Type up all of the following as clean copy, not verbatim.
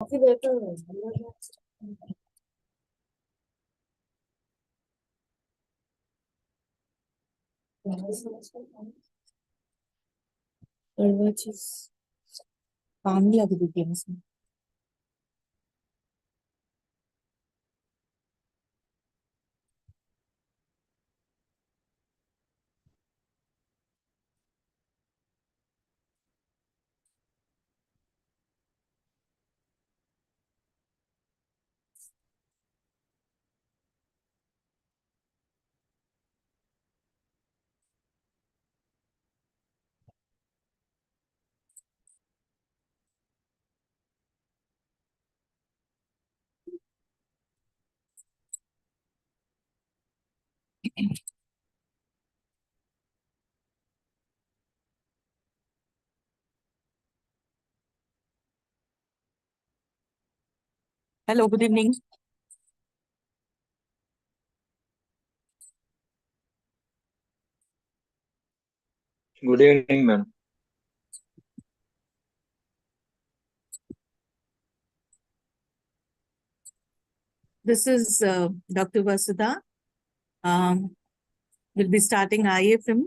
पानी लग रही है इसमें। Hello, good evening. Good evening, ma'am. This is Dr. Vasudha. We'll be starting IFM,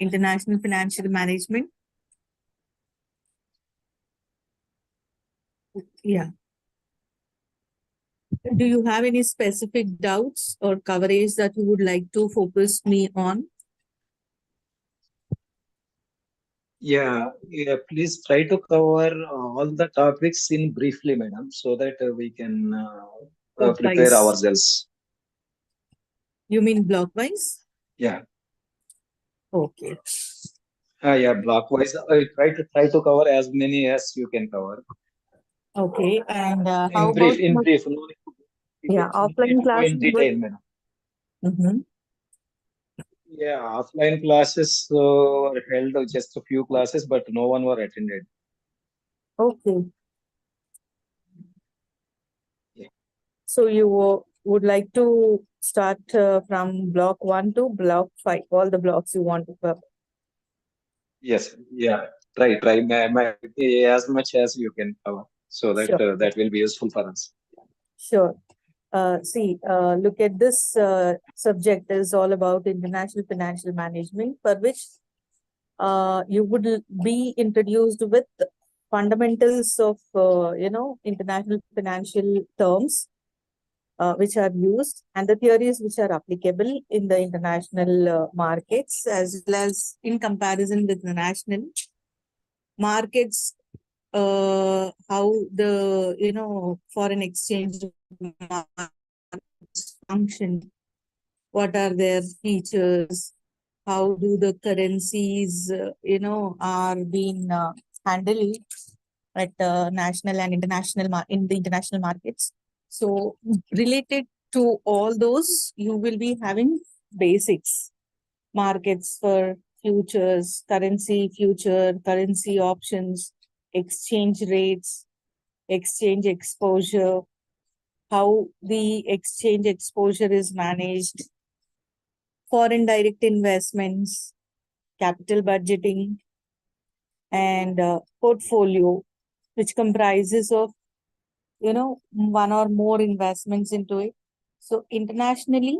International Financial Management. Yeah. Do you have any specific doubts or coverage that you would like to focus me on? Yeah, please try to cover all the topics in briefly, madam, so that we can prepare Block-wise. ourselves. You mean block-wise? Yeah, Okay. yeah, block-wise. Try to cover as many as you can cover. Okay. And how In about brief. No need to go yeah, no need offline to go in classes? detail, madam. Yeah, offline classes were held just a few classes, but no one were attended. Okay. Yeah. So you would like to start from block 1 to block 5, all the blocks you want to cover. Yes, yeah. Try as much as you can cover, so that Sure. that will be useful for us. Sure. Look at this subject is all about international financial management, for which you would be introduced with fundamentals of, international financial terms, which are used, and the theories which are applicable in the international markets, as well as in comparison with the national markets, how the, foreign exchange markets function, what are their features, how do the currencies, are being handled at national and international in the international markets. So related to all those, you will be having basics, markets for futures, currency future, currency options, exchange rates, exchange exposure, how the exchange exposure is managed, foreign direct investments, capital budgeting, and portfolio, which comprises of, one or more investments into it. So internationally,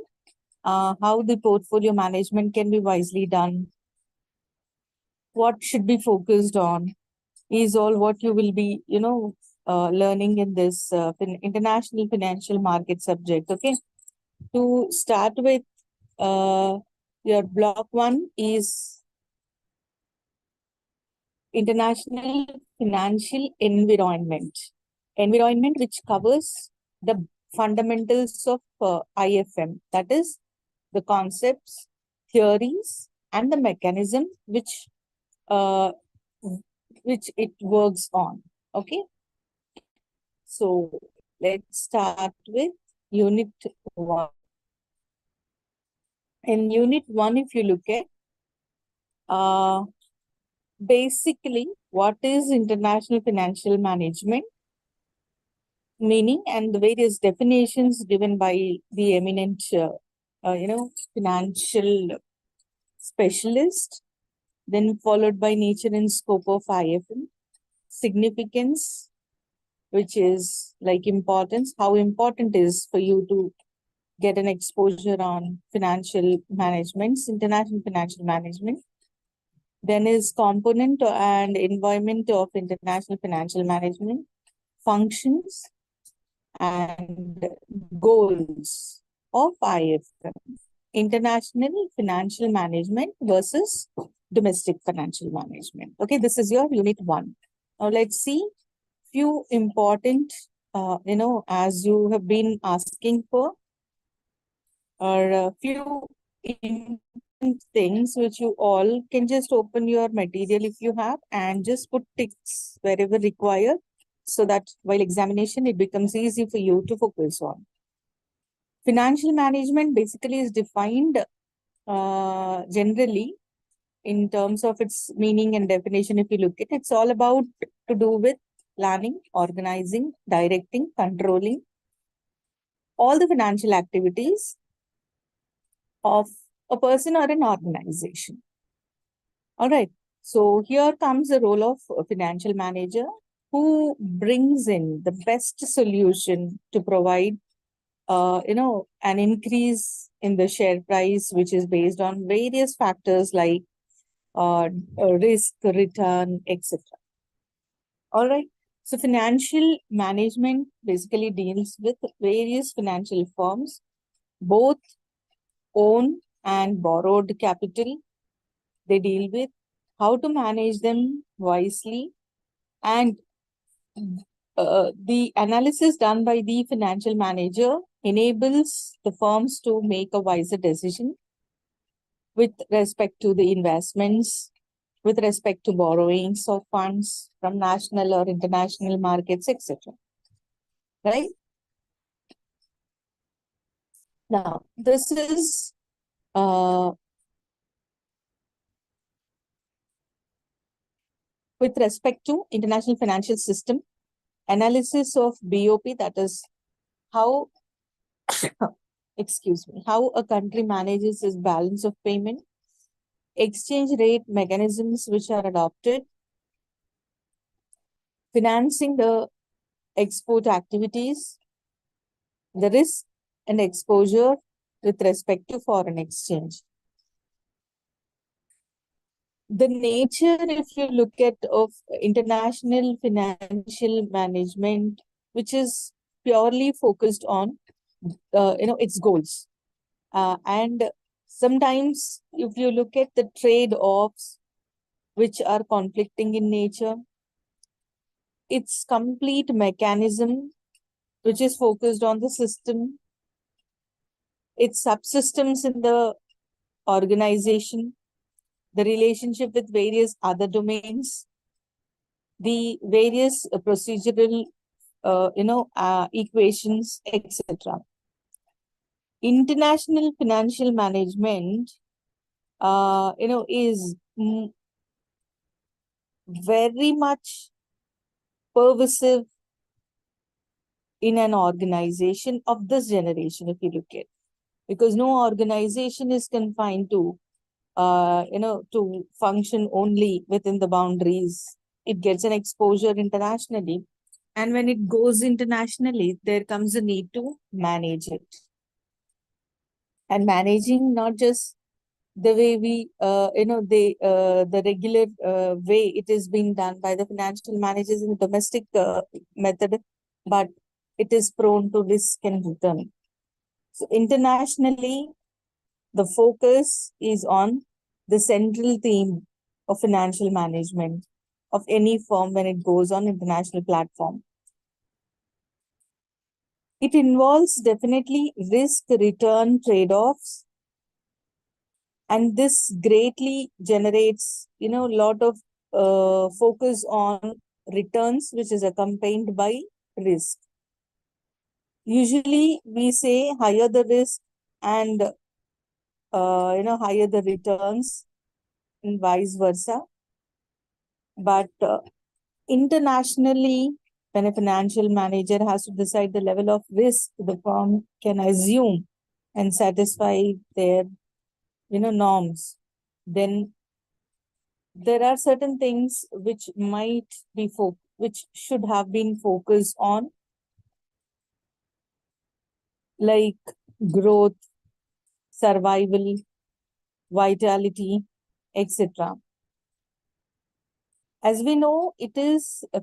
how the portfolio management can be wisely done, what should be focused on, is all what you will be, learning in this international financial market subject. Okay. To start with, your block 1 is international financial environment. Environment which covers the fundamentals of IFM, that is the concepts, theories, and the mechanism uh, which it works on. Okay. So let's start with unit 1. In unit 1, if you look at basically what is international financial management, meaning, and the various definitions given by the eminent, financial specialist, then followed by nature and scope of IFM, significance, which is like importance, how important is for you to get an exposure on financial management, international financial management. Then is component and environment of international financial management, functions and goals of IFM, international financial management versus domestic financial management. Okay, this is your unit 1. Now let's see few important, as you have been asking for, or a few important things which you all can just open your material if you have and just put ticks wherever required, so that while examination it becomes easy for you to focus on. Financial management basically is defined generally in terms of its meaning and definition. If you look at it, it's all about to do with planning, organizing, directing, controlling all the financial activities of a person or an organization. All right. So here comes the role of a financial manager who brings in the best solution to provide, an increase in the share price, which is based on various factors like risk, return, etc. All right. So financial management basically deals with various financial firms, both own and borrowed capital. They deal with how to manage them wisely, and the analysis done by the financial manager enables the firms to make a wiser decision with respect to the investments, with respect to borrowings of funds from national or international markets, etc. Right? Now, this is with respect to international financial system, analysis of BOP, that is how, excuse me, how a country manages its balance of payment, exchange rate mechanisms which are adopted, financing the export activities, the risk and exposure with respect to foreign exchange. The nature, if you look at, of international financial management, which is purely focused on, its goals. And sometimes if you look at the trade-offs which are conflicting in nature, its complete mechanism, which is focused on the system, its subsystems in the organization, the relationship with various other domains, the various procedural, equations, etc. International financial management, is very much pervasive in an organization of this generation, if you look at, because no organization is confined to, to function only within the boundaries. It gets an exposure internationally. And when it goes internationally, there comes a need to manage it. And managing not just the way we, the regular way it is being done by the financial managers in the domestic method, but it is prone to risk and return. So internationally, the focus is on the central theme of financial management of any firm when it goes on international platform. It involves definitely risk return trade-offs, and this greatly generates, a lot of focus on returns, which is accompanied by risk. Usually we say higher the risk and higher the returns, and vice versa. But internationally, when a financial manager has to decide the level of risk the firm can assume and satisfy their, norms, then there are certain things which might be which should have been focused on, like growth, survival, vitality, etc. As we know,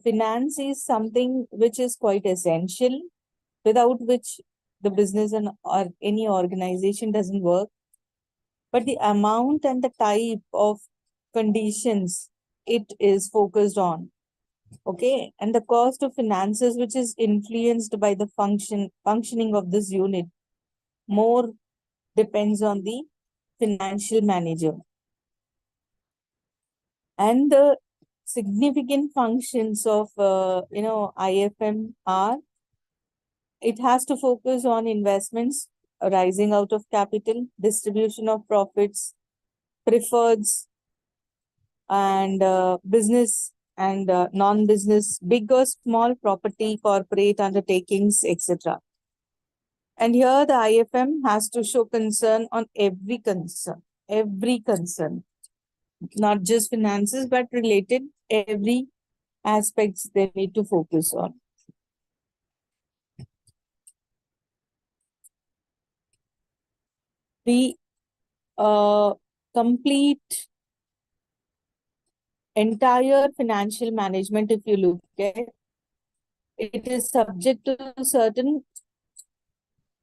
finance is something which is quite essential, without which the business and or any organization doesn't work. But the amount and the type of conditions it is focused on, okay, and the cost of finances, which is influenced by the functioning of this unit, more depends on the financial manager. And the significant functions of IFM are, it has to focus on investments arising out of capital, distribution of profits, preferreds, and business and non-business, big or small property, corporate undertakings, etc. And here the IFM has to show concern on every concern, not just finances, but related every aspects they need to focus on. The complete entire financial management, if you look at, it is subject to certain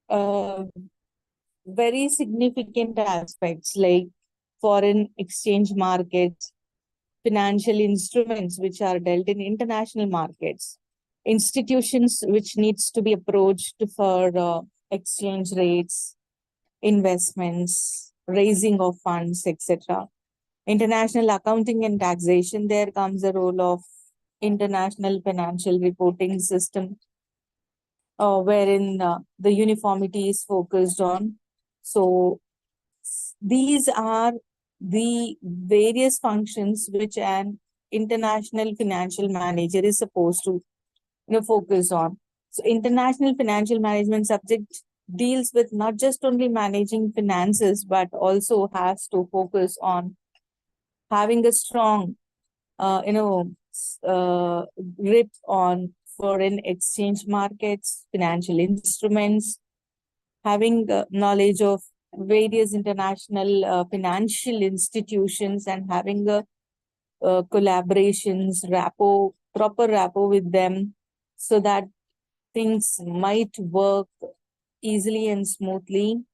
uh, very significant aspects like foreign exchange markets, financial instruments which are dealt in international markets, institutions which needs to be approached for exchange rates, investments, raising of funds, etc. International accounting and taxation, there comes the role of international financial reporting system, wherein the uniformity is focused on. So these are the various functions which an international financial manager is supposed to focus on. So international financial management subject deals with not just only managing finances, but also has to focus on having a strong grip on foreign exchange markets, financial instruments, having knowledge of various international financial institutions, and having a collaborations, proper rapport with them, so that things might work easily and smoothly.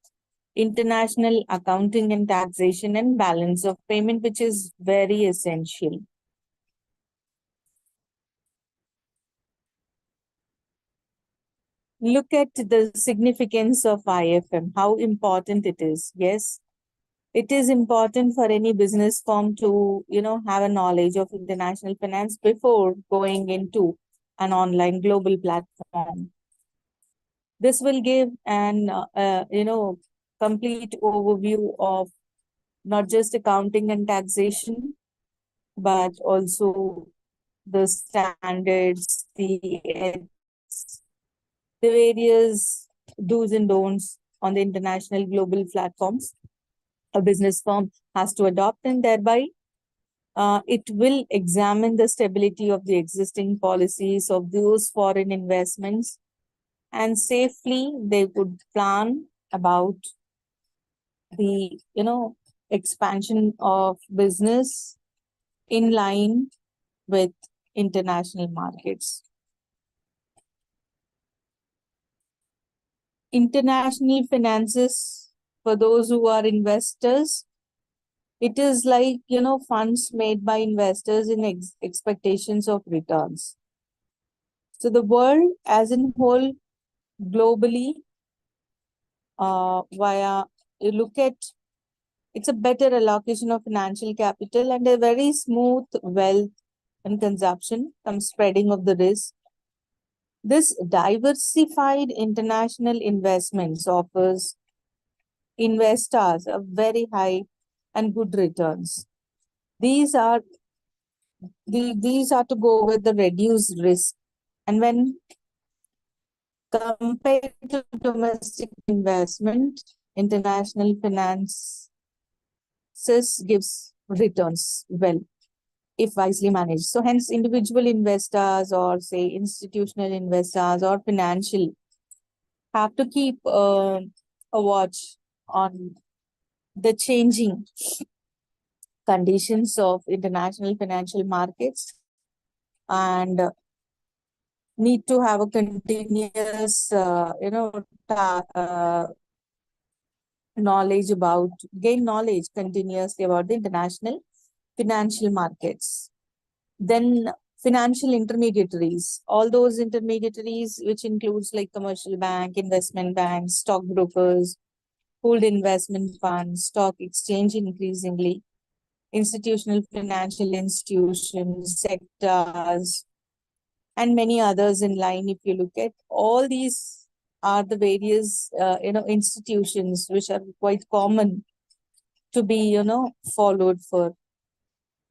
International accounting and taxation and balance of payment, which is very essential. Look at the significance of IFM, how important it is. Yes, it is important for any business firm to, have a knowledge of international finance before going into an online global platform. This will give an, complete overview of not just accounting and taxation, but also the standards, the various do's and don'ts on the international global platforms a business firm has to adopt, and thereby it will examine the stability of the existing policies of those foreign investments, and safely they would plan about the expansion of business in line with international markets. International finances, for those who are investors, it is like, funds made by investors in expectations of returns. So the world as in whole, globally, via, you look at, it's a better allocation of financial capital and a very smooth wealth and consumption from spreading of the risk. This diversified international investments offers investors a very high and good returns. These are to go with the reduced risk. And when compared to domestic investment, international finance gives returns well. if wisely managed. So hence individual investors or say institutional investors or financial have to keep a watch on the changing conditions of international financial markets and need to have a continuous knowledge about gain knowledge continuously about the international financial markets. Then financial intermediaries, all those intermediaries which includes like commercial bank, investment banks, stockbrokers, pooled investment funds, stock exchange increasingly, institutional financial institutions, sectors, and many others in line. If you look at all these are the various institutions which are quite common to be followed for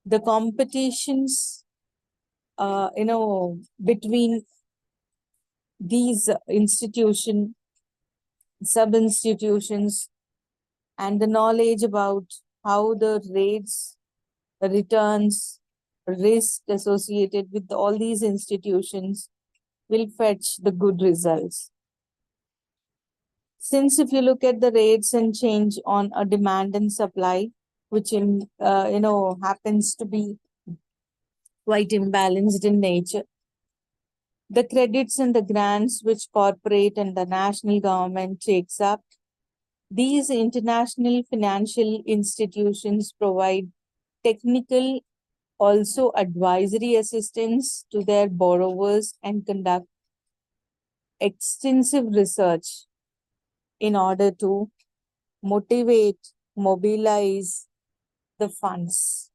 the competitions between these institution sub institutions and the knowledge about how the rates, returns, risk associated with all these institutions will fetch the good results. Since if you look at the rates and change on a demand and supply, which happens to be quite imbalanced in nature, the credits and the grants which corporate and the national government takes up, these international financial institutions provide technical, also advisory assistance to their borrowers and conduct extensive research in order to motivate, mobilize the funds.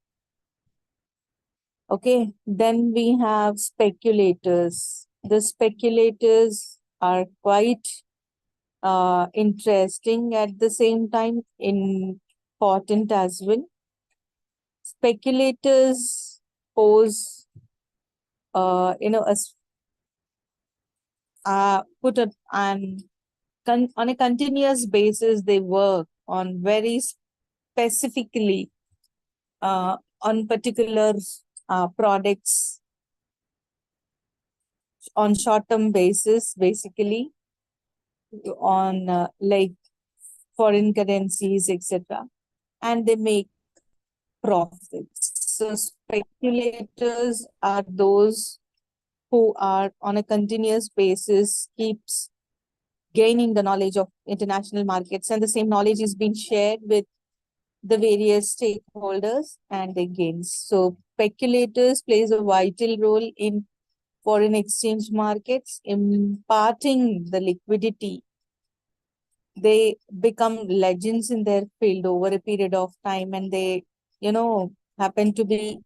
Okay, then we have speculators. The speculators are quite interesting at the same time, important as well. Speculators pose, put up and on a continuous basis, they work on very specifically on particular products on short-term basis, basically on like foreign currencies, etc. And they make profits. So speculators are those who are on a continuous basis keeps gaining the knowledge of international markets, and the same knowledge is being shared with the various stakeholders and they gains. So speculators plays a vital role in foreign exchange markets, imparting the liquidity. They become legends in their field over a period of time, and they, happen to be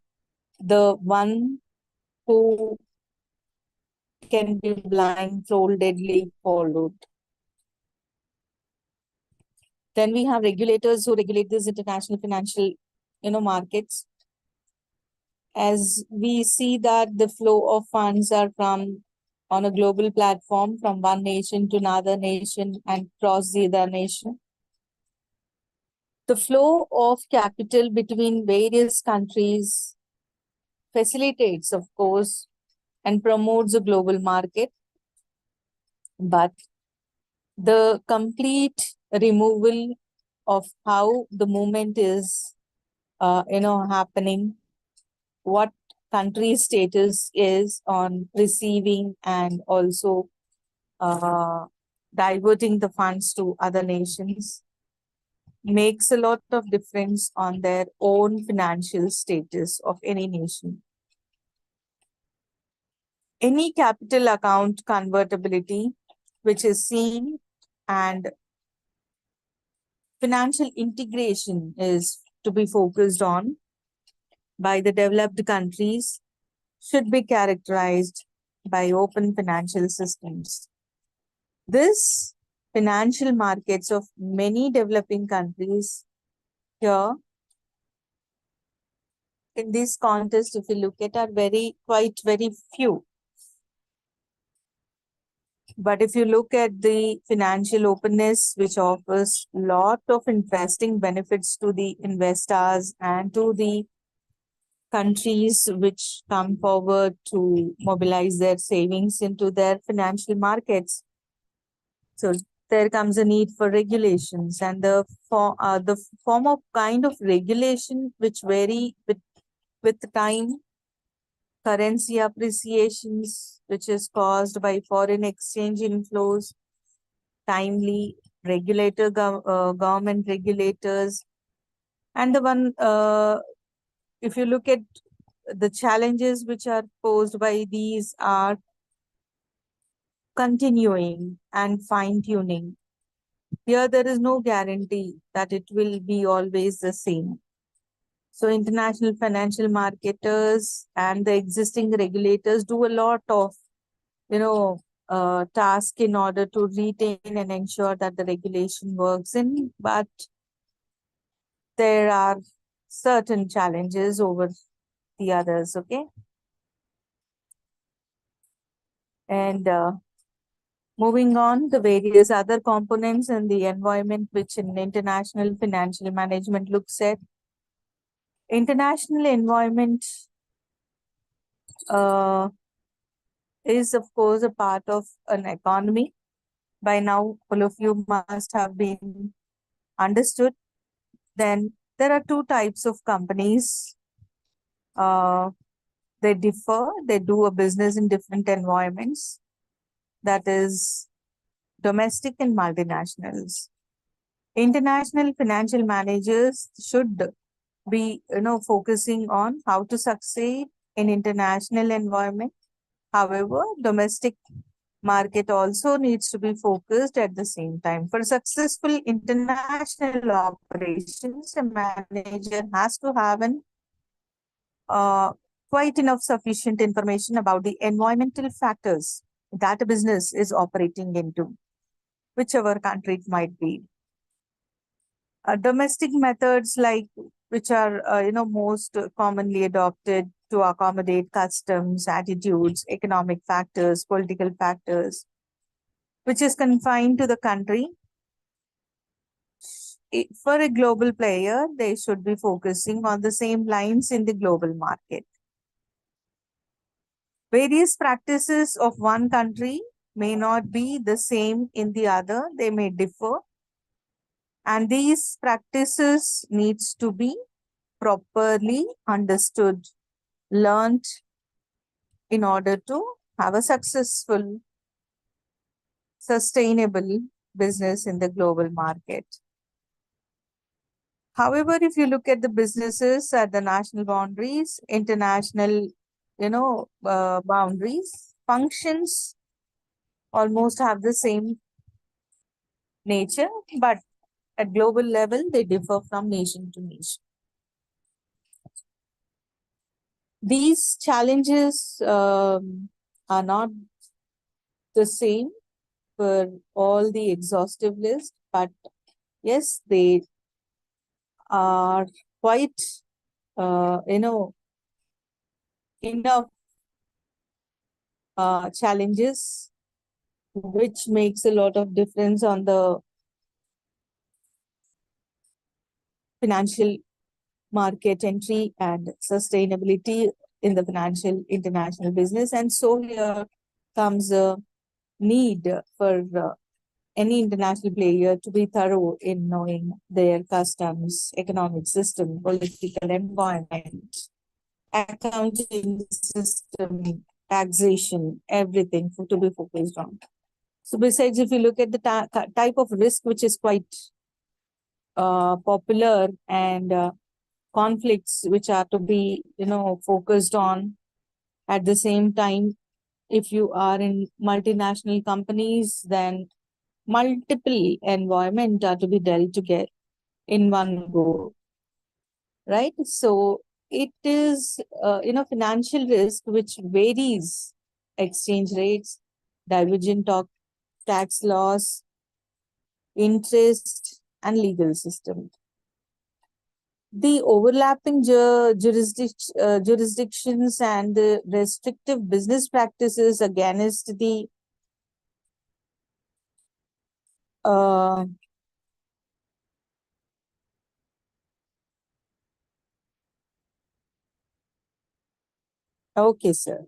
the one who can be blindfoldedly followed. Then we have regulators who regulate these international financial, markets. As we see that the flow of funds are from on a global platform from one nation to another nation and cross the other nation. The flow of capital between various countries facilitates, of course, and promotes a global market, but the complete removal of how the movement is, happening, what country status is on receiving and also diverting the funds to other nations makes a lot of difference on their own financial status of any nation. Any capital account convertibility, which is seen, and financial integration is to be focused on by the developed countries, should be characterized by open financial systems. This financial markets of many developing countries here in this context, if you look at, are quite very few. But if you look at the financial openness, which offers a lot of interesting benefits to the investors and to the countries which come forward to mobilize their savings into their financial markets. So there comes a need for regulations, and the form of kind of regulation which vary with time, currency appreciations, which is caused by foreign exchange inflows, timely government regulators, and the one if you look at the challenges which are posed by these are continuing and fine tuning. Here, there is no guarantee that it will be always the same. So, international financial marketers and the existing regulators do a lot of, you know, task in order to retain and ensure that the regulation works in. But there are certain challenges over the others. Okay, and moving on, the various other components in the environment which an international financial management looks at. International environment uh, is, of course, a part of an economy. By now, all of you must have been understood. Then there are two types of companies. Uh, they differ, they do a business in different environments. That is domestic and multinationals. International financial managers should be focusing on how to succeed in international environment. However, domestic market also needs to be focused at the same time. For successful international operations, a manager has to have an quite enough sufficient information about the environmental factors that a business is operating into, whichever country it might be. Domestic methods like which are most commonly adopted to accommodate customs, attitudes, economic factors, political factors, which is confined to the country. For a global player, they should be focusing on the same lines in the global market. Various practices of one country may not be the same in the other, they may differ, and these practices needs to be properly understood, learned in order to have a successful, sustainable business in the global market. However, if you look at the businesses at the national boundaries, international, boundaries, functions almost have the same nature, but at global level, they differ from nation to nation. These challenges are not the same for all the exhaustive list, but yes, they are quite, enough challenges, which makes a lot of difference on the financial market entry and sustainability in the financial international business. And so here comes a need for any international player to be thorough in knowing their customs, economic system, political environment, accounting system, taxation, everything to be focused on. So besides, if you look at the type of risk which is quite popular and conflicts which are to be, focused on at the same time, if you are in multinational companies, then multiple environment are to be dealt together in one go, right? So it is, financial risk which varies exchange rates, divergent tax laws, interest, and legal system. The overlapping jurisdictions and the restrictive business practices against the uh, Okay, sir.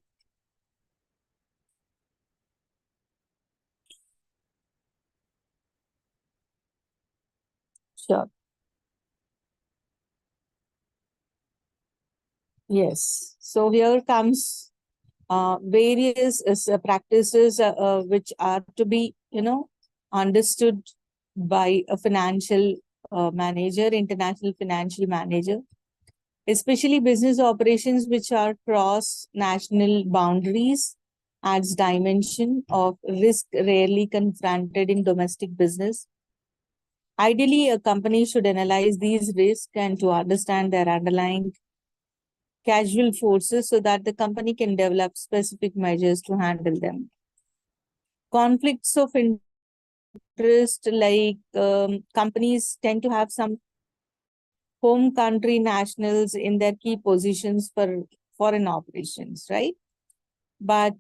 Sure. Yes. So here comes various practices which are to be, understood by a financial manager, international financial manager, especially business operations which are cross national boundaries, adds dimension of risk rarely confronted in domestic business. Ideally, a company should analyze these risks and to understand their underlying casual forces so that the company can develop specific measures to handle them. Conflicts of interest, like companies tend to have some home country nationals in their key positions for foreign operations, right? But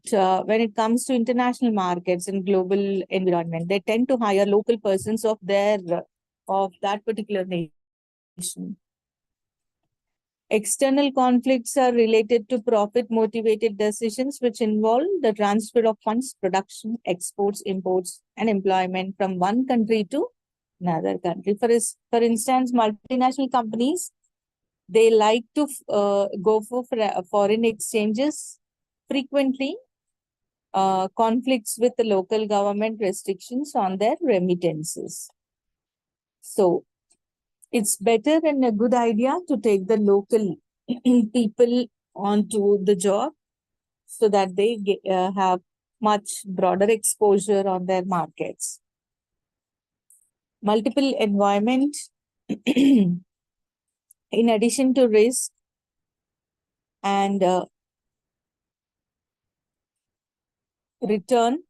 when it comes to international markets and global environment, they tend to hire local persons of that particular nation. External conflicts are related to profit-motivated decisions which involve the transfer of funds, production, exports, imports, and employment from one country to another country. For instance, multinational companies, they like to go for foreign exchanges frequently, conflicts with the local government restrictions on their remittances. So it's better and a good idea to take the local people onto the job so that they have much broader exposure on their markets. Multiple environment, in addition to risk and return,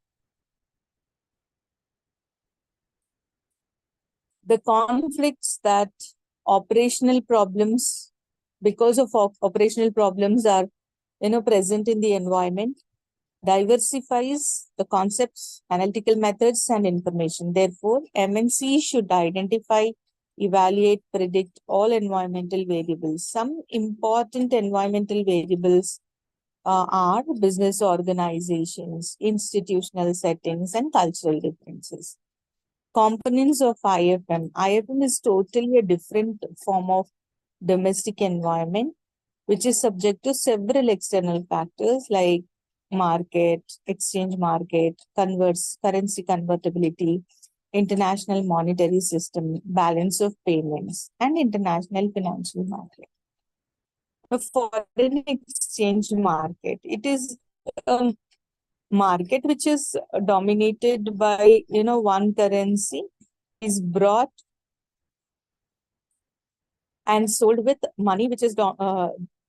the conflicts that operational problems, because of operational problems are present in the environment, diversifies the concepts, analytical methods, and information. Therefore, MNC should identify, evaluate, predict all environmental variables. Some important environmental variables are business organizations, institutional settings, and cultural differences. Components of IFM. IFM is totally a different form of domestic environment, which is subject to several external factors like market, exchange market, currency convertibility, international monetary system, balance of payments, and international financial market. The foreign exchange market, it is a market which is dominated by, one currency is brought and sold with money which is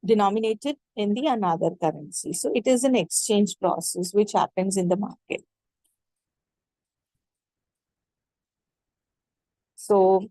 denominated in the another currency. So it is an exchange process which happens in the market. So